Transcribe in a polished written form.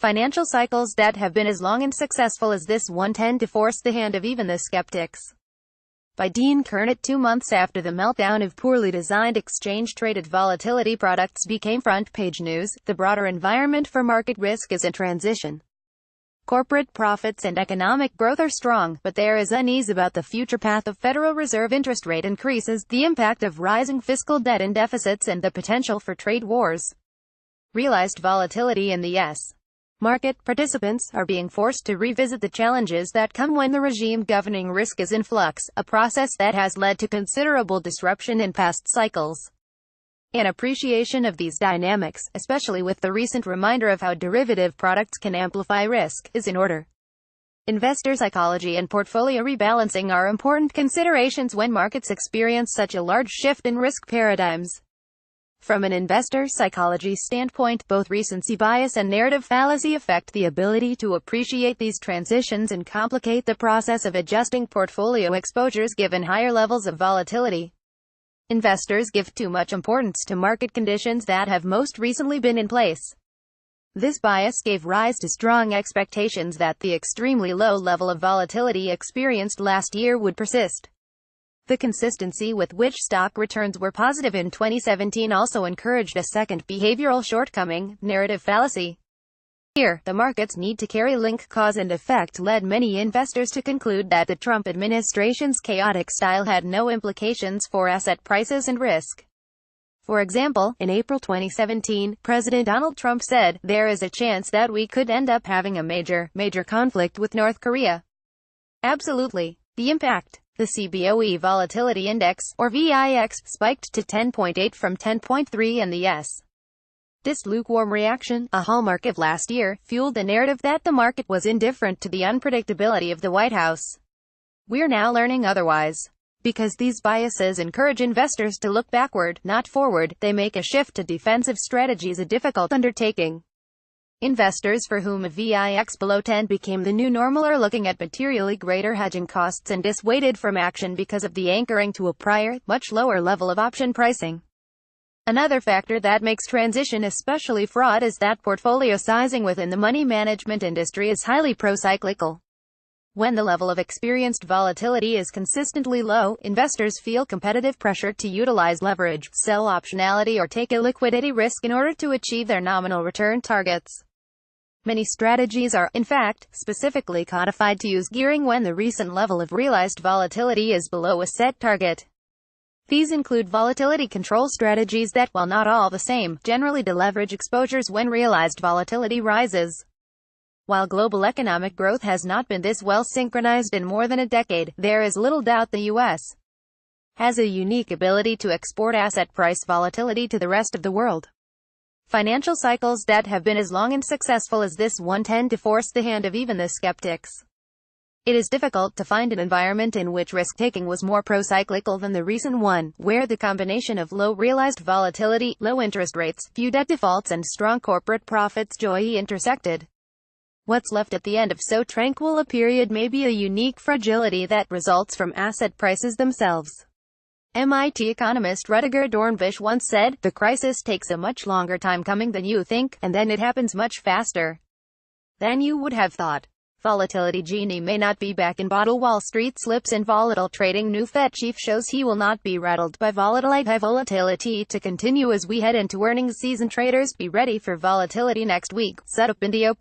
Financial cycles that have been as long and successful as this one tend to force the hand of even the skeptics. By Dean Curnutt. 2 months after the meltdown of poorly designed exchange-traded volatility products became front-page news, the broader environment for market risk is in transition. Corporate profits and economic growth are strong, but there is unease about the future path of Federal Reserve interest rate increases, the impact of rising fiscal debt and deficits, and the potential for trade wars. Realized volatility in the S. Market participants are being forced to revisit the challenges that come when the regime governing risk is in flux, a process that has led to considerable disruption in past cycles. An appreciation of these dynamics, especially with the recent reminder of how derivative products can amplify risk, is in order. Investor psychology and portfolio rebalancing are important considerations when markets experience such a large shift in risk paradigms. From an investor psychology standpoint, both recency bias and narrative fallacy affect the ability to appreciate these transitions and complicate the process of adjusting portfolio exposures given higher levels of volatility. Investors give too much importance to market conditions that have most recently been in place. This bias gave rise to strong expectations that the extremely low level of volatility experienced last year would persist. The consistency with which stock returns were positive in 2017 also encouraged a second behavioral shortcoming, narrative fallacy. Here, the market's need to carry link cause and effect led many investors to conclude that the Trump administration's chaotic style had no implications for asset prices and risk. For example, in April 2017, President Donald Trump said, "There is a chance that we could end up having a major conflict with North Korea." Absolutely. The impact. The CBOE Volatility Index, or VIX, spiked to 10.8 from 10.3 and the S. This lukewarm reaction, a hallmark of last year, fueled the narrative that the market was indifferent to the unpredictability of the White House. We're now learning otherwise. Because these biases encourage investors to look backward, not forward, they make a shift to defensive strategies a difficult undertaking. Investors for whom a VIX below 10 became the new normal are looking at materially greater hedging costs and dissuaded from action because of the anchoring to a prior, much lower level of option pricing. Another factor that makes transition especially fraught is that portfolio sizing within the money management industry is highly pro-cyclical. When the level of experienced volatility is consistently low, investors feel competitive pressure to utilize leverage, sell optionality, or take a liquidity risk in order to achieve their nominal return targets. Many strategies are, in fact, specifically codified to use gearing when the recent level of realized volatility is below a set target. These include volatility control strategies that, while not all the same, generally deleverage exposures when realized volatility rises. While global economic growth has not been this well synchronized in more than a decade, there is little doubt the U.S. has a unique ability to export asset price volatility to the rest of the world. Financial cycles that have been as long and successful as this one tend to force the hand of even the skeptics. It is difficult to find an environment in which risk-taking was more pro-cyclical than the recent one, where the combination of low realized volatility, low interest rates, few debt defaults, and strong corporate profits intersected. What's left at the end of so tranquil a period may be a unique fragility that results from asset prices themselves. MIT economist Rutger Dornbush once said, "The crisis takes a much longer time coming than you think, and then it happens much faster than you would have thought." Volatility genie may not be back in bottle. Wall Street slips in volatile trading. New Fed chief shows he will not be rattled by high volatility to continue as we head into earnings season. Traders, be ready for volatility next week. Set up India.